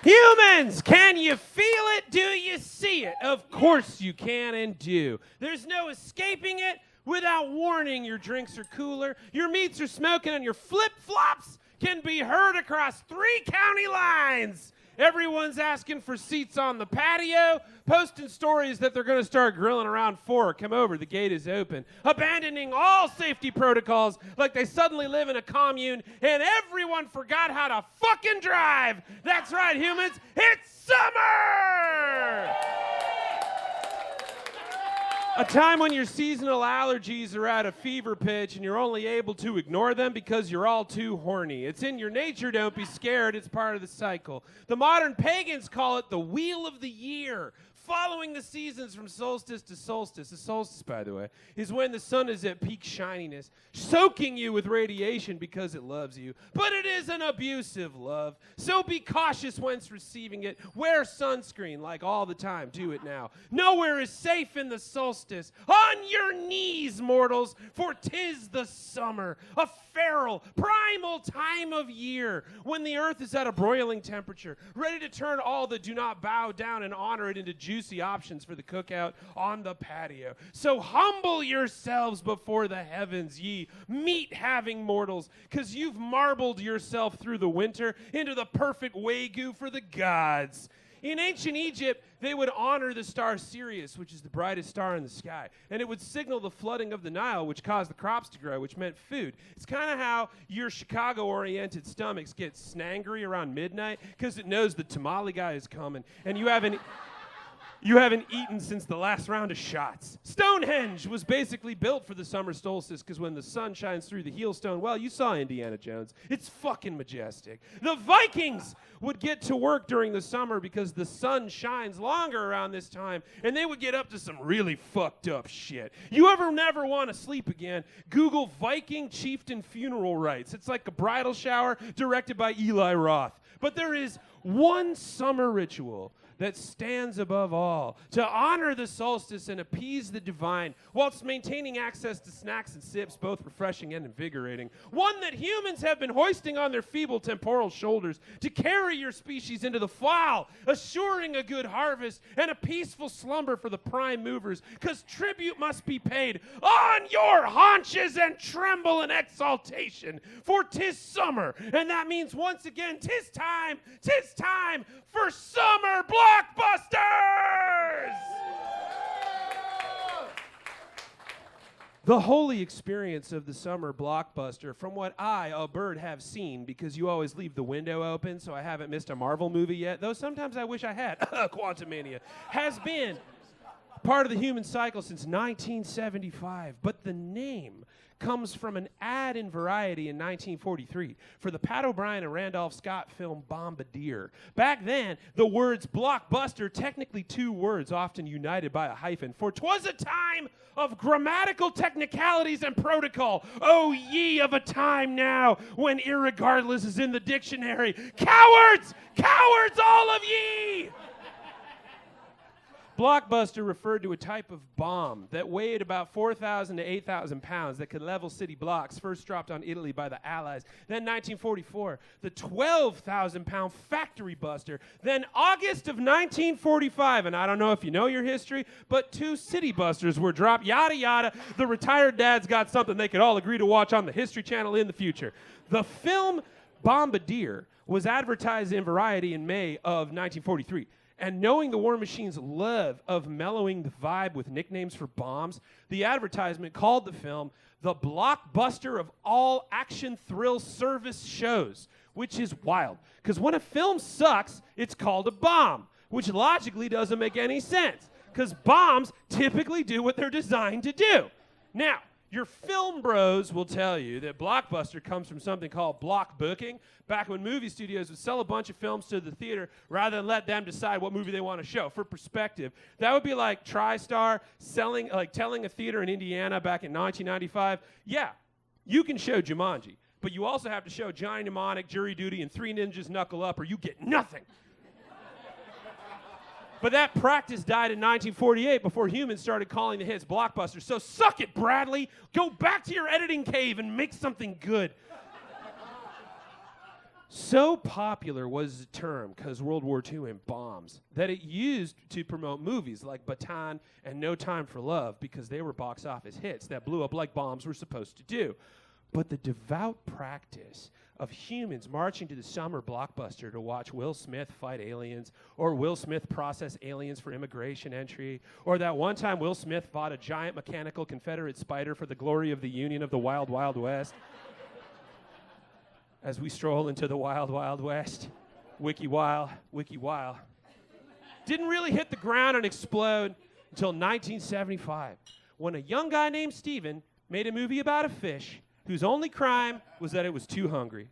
Humans, can you feel it? Do you see it? Of course you can and do. There's no escaping it. Without warning, your drinks are cooler, your meats are smoking, and your flip-flops can be heard across 3 county lines. Everyone's asking for seats on the patio, posting stories that they're going to start grilling around 4. Come over, the gate is open. Abandoning all safety protocols like they suddenly live in a commune and everyone forgot how to fucking drive. That's right, humans, it's summer! A time when your seasonal allergies are at a fever pitch and you're only able to ignore them because you're all too horny. It's in your nature, don't be scared, it's part of the cycle. The modern pagans call it the wheel of the year. Following the seasons from solstice to solstice. The solstice, by the way, is when the sun is at peak shininess, soaking you with radiation because it loves you. But it is an abusive love, so be cautious whence receiving it. Wear sunscreen, like all the time. Do it now. Nowhere is safe in the solstice. On your knees, mortals, for 'tis the summer, a feral, primal time of year, when the earth is at a broiling temperature, ready to turn all that do not bow down and honor it into juicy options for the cookout on the patio. So humble yourselves before the heavens, ye meat-having mortals, because you've marbled yourself through the winter into the perfect Wagyu for the gods. In ancient Egypt, they would honor the star Sirius, which is the brightest star in the sky, and it would signal the flooding of the Nile, which caused the crops to grow, which meant food. It's kind of how your Chicago-oriented stomachs get snangry around midnight, because it knows the tamale guy is coming, and you haven't eaten since the last round of shots. Stonehenge was basically built for the summer solstice because when the sun shines through the heelstone, well, you saw Indiana Jones. It's fucking majestic. The Vikings would get to work during the summer because the sun shines longer around this time, and they would get up to some really fucked up shit. You ever never want to sleep again, Google Viking chieftain funeral rites. It's like a bridal shower directed by Eli Roth. But there is one summer ritual that stands above all, to honor the solstice and appease the divine, whilst maintaining access to snacks and sips, both refreshing and invigorating. One that humans have been hoisting on their feeble temporal shoulders to carry your species into the fall, assuring a good harvest and a peaceful slumber for the prime movers, because tribute must be paid on your haunches and tremble in exaltation, for 'tis summer, and that means once again, 'tis time for summer blockbusters! The holy experience of the summer blockbuster, from what I, a bird, have seen, because you always leave the window open, so I haven't missed a Marvel movie yet, though sometimes I wish I had, Quantumania, has been part of the human cycle since 1975. But the name comes from an ad in Variety in 1943 for the Pat O'Brien and Randolph Scott film Bombardier. Back then, the words blockbuster, technically 2 words often united by a hyphen, for 'twas a time of grammatical technicalities and protocol. Oh, ye of a time now when irregardless is in the dictionary. Cowards! Cowards, all of ye! Blockbuster referred to a type of bomb that weighed about 4,000 to 8,000 pounds that could level city blocks, first dropped on Italy by the Allies. Then 1944, the 12,000-pound factory buster. Then August of 1945, and I don't know if you know your history, but 2 city busters were dropped, yada yada. The retired dads got something they could all agree to watch on the History Channel in the future. The film Bombardier was advertised in Variety in May of 1943. And knowing the War Machine's love of mellowing the vibe with nicknames for bombs, the advertisement called the film the blockbuster of all action thrill service shows, which is wild. Because when a film sucks, it's called a bomb, which logically doesn't make any sense, because bombs typically do what they're designed to do. Now, your film bros will tell you that blockbuster comes from something called block booking, back when movie studios would sell a bunch of films to the theater rather than let them decide what movie they want to show. For perspective, that would be like TriStar telling a theater in Indiana back in 1995, yeah, you can show Jumanji, but you also have to show Johnny Mnemonic, Jury Duty, and 3 Ninjas Knuckle Up, or you get nothing. But that practice died in 1948 before humans started calling the hits blockbusters. So suck it, Bradley. Go back to your editing cave and make something good. So popular was the term, because World War II and bombs, that it used to promote movies like Baton and No Time for Love, because they were box office hits that blew up like bombs were supposed to do. But the devout practice of humans marching to the summer blockbuster to watch Will Smith fight aliens, or Will Smith process aliens for immigration entry, or that one time Will Smith fought a giant mechanical Confederate spider for the glory of the Union of the Wild Wild West. As we stroll into the Wild Wild West, wiki wild, didn't really hit the ground and explode until 1975, when a young guy named Steven made a movie about a fish whose only crime was that it was too hungry.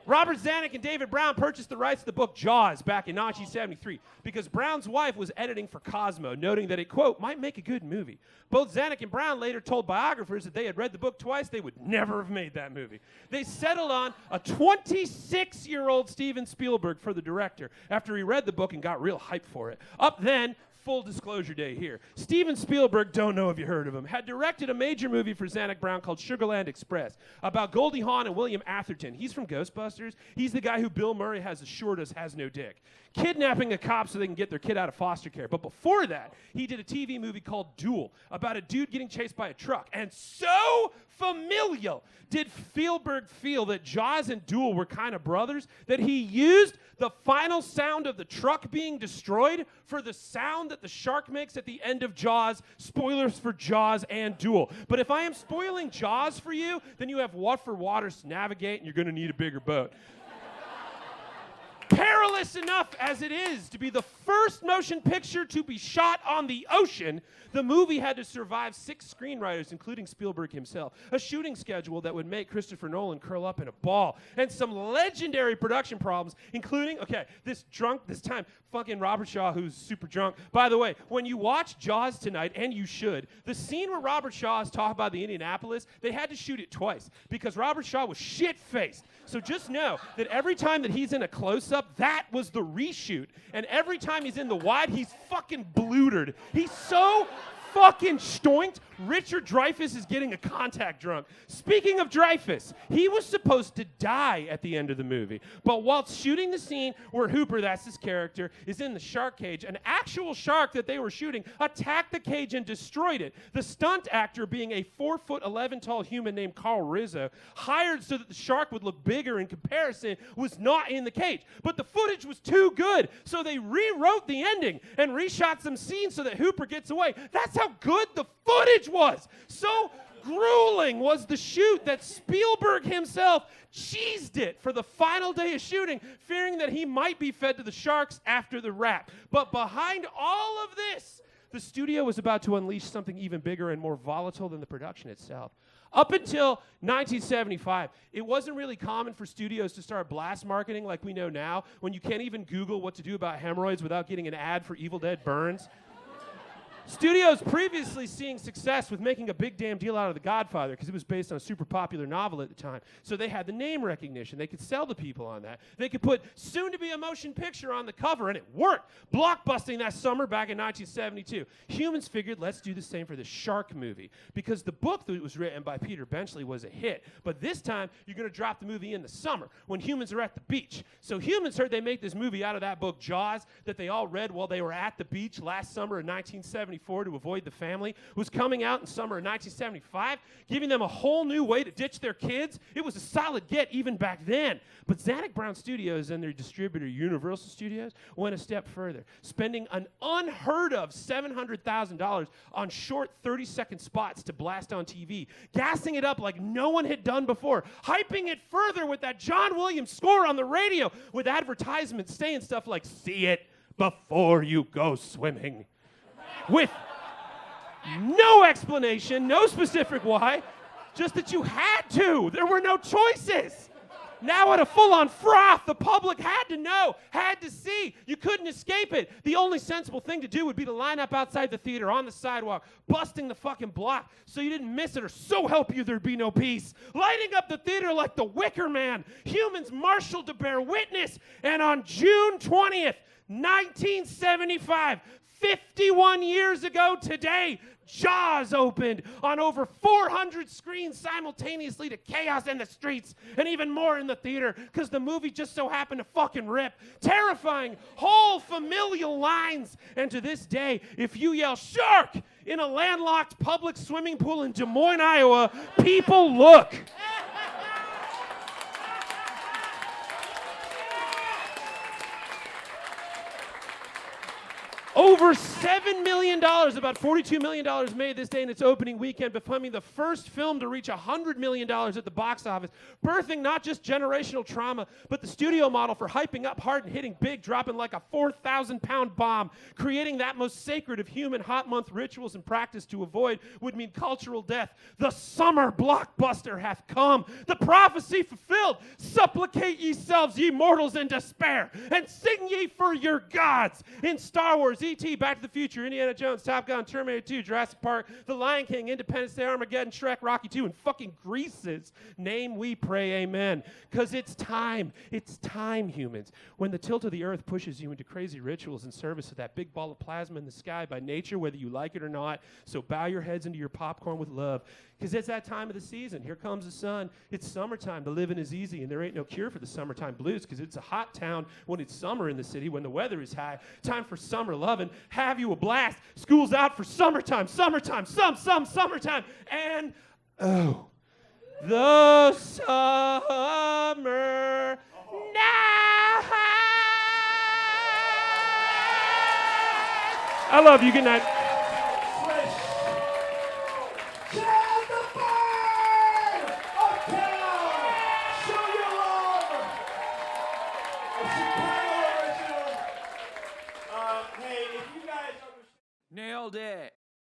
Robert Zanuck and David Brown purchased the rights to the book Jaws back in 1973 because Brown's wife was editing for Cosmo, noting that it, quote, might make a good movie. Both Zanuck and Brown later told biographers that they had read the book twice, they would never have made that movie. They settled on a 26-year-old Steven Spielberg for the director after he read the book and got real hyped for it. Up then, full disclosure day here, Steven Spielberg, don't know if you heard of him, had directed a major movie for Zanuck Brown called Sugarland Express about Goldie Hawn and William Atherton. He's from Ghostbusters. He's the guy who Bill Murray has assured us has no dick. Kidnapping a cop so they can get their kid out of foster care. But before that, he did a TV movie called Duel about a dude getting chased by a truck. And so familial did Spielberg feel that Jaws and Duel were kind of brothers that he used the final sound of the truck being destroyed for the sound that the shark makes at the end of Jaws. Spoilers for Jaws and Duel. But if I am spoiling Jaws for you, then you have Watford Waters to navigate and you're going to need a bigger boat. Perilous enough as it is to be the first motion picture to be shot on the ocean, the movie had to survive 6 screenwriters, including Spielberg himself, a shooting schedule that would make Christopher Nolan curl up in a ball, and some legendary production problems, including, this time, fucking Robert Shaw, who's super drunk. By the way, when you watch Jaws tonight, and you should, the scene where Robert Shaw is talking about the Indianapolis, they had to shoot it twice, because Robert Shaw was shit-faced. So just know that every time that he's in a close-up, that was the reshoot. And every time he's in the wide, he's fucking blootered. He's so fucking stoinked. Richard Dreyfuss is getting a contact drunk. Speaking of Dreyfuss, he was supposed to die at the end of the movie. But while shooting the scene where Hooper, that's his character, is in the shark cage, an actual shark that they were shooting attacked the cage and destroyed it. The stunt actor, being a 4'11" tall human named Carl Rizzo, hired so that the shark would look bigger in comparison, was not in the cage. But the footage was too good, so they rewrote the ending and reshot some scenes so that Hooper gets away. That's how good the footage was. So grueling was the shoot that Spielberg himself cheesed it for the final day of shooting, fearing that he might be fed to the sharks after the wrap. But behind all of this, the studio was about to unleash something even bigger and more volatile than the production itself. Up until 1975, it wasn't really common for studios to start blast marketing like we know now, when you can't even Google what to do about hemorrhoids without getting an ad for Evil Dead Burns. Studios previously seeing success with making a big damn deal out of The Godfather because it was based on a super popular novel at the time. So they had the name recognition. They could sell to people on that. They could put soon-to-be a motion picture on the cover, and it worked. Blockbusting that summer back in 1972. Humans figured, let's do the same for the shark movie because the book that was written by Peter Benchley was a hit. But this time, you're going to drop the movie in the summer when humans are at the beach. So humans heard they make this movie out of that book, Jaws, that they all read while they were at the beach last summer in 1974 to avoid the family, was coming out in summer of 1975, giving them a whole new way to ditch their kids. It was a solid get even back then. But Zanuck Brown Studios and their distributor, Universal Studios, went a step further, spending an unheard of $700,000 on short 30-second spots to blast on TV, gassing it up like no one had done before, hyping it further with that John Williams score on the radio, with advertisements saying stuff like, "See it before you go swimming." With no explanation, no specific why, just that you had to. There were no choices. Now at a full-on froth, the public had to know, had to see. You couldn't escape it. The only sensible thing to do would be to line up outside the theater on the sidewalk, busting the fucking block so you didn't miss it, or so help you there'd be no peace. Lighting up the theater like the Wicker Man. Humans marshaled to bear witness. And on June 20th, 1975, 51 years ago today, jaws opened on over 400 screens simultaneously to chaos in the streets and even more in the theater because the movie just so happened to fucking rip. Terrifying, whole familial lines. And to this day, if you yell shark in a landlocked public swimming pool in Des Moines, Iowa, people look. Over $7 million, about $42 million made this day in its opening weekend, becoming the first film to reach $100 million at the box office, birthing not just generational trauma, but the studio model for hyping up hard and hitting big, dropping like a 4,000-pound bomb. Creating that most sacred of human hot month rituals and practice to avoid would mean cultural death. The summer blockbuster hath come, the prophecy fulfilled. Supplicate ye selves, ye mortals, in despair, and sing ye for your gods. In Star Wars, E.T., Back to the Future, Indiana Jones, Top Gun, Terminator 2, Jurassic Park, The Lion King, Independence Day, Armageddon, Shrek, Rocky 2, and fucking Grease's name we pray, amen. Because it's time, humans. When the tilt of the earth pushes you into crazy rituals in service of that big ball of plasma in the sky by nature, whether you like it or not, so bow your heads into your popcorn with love. Because it's that time of the season. Here comes the sun. It's summertime. The living is easy, and there ain't no cure for the summertime blues because it's a hot town when it's summer in the city, when the weather is high. Time for summer loving. Have you a blast. School's out for summertime, summertime. And, oh, the summer night. I love you. Good night.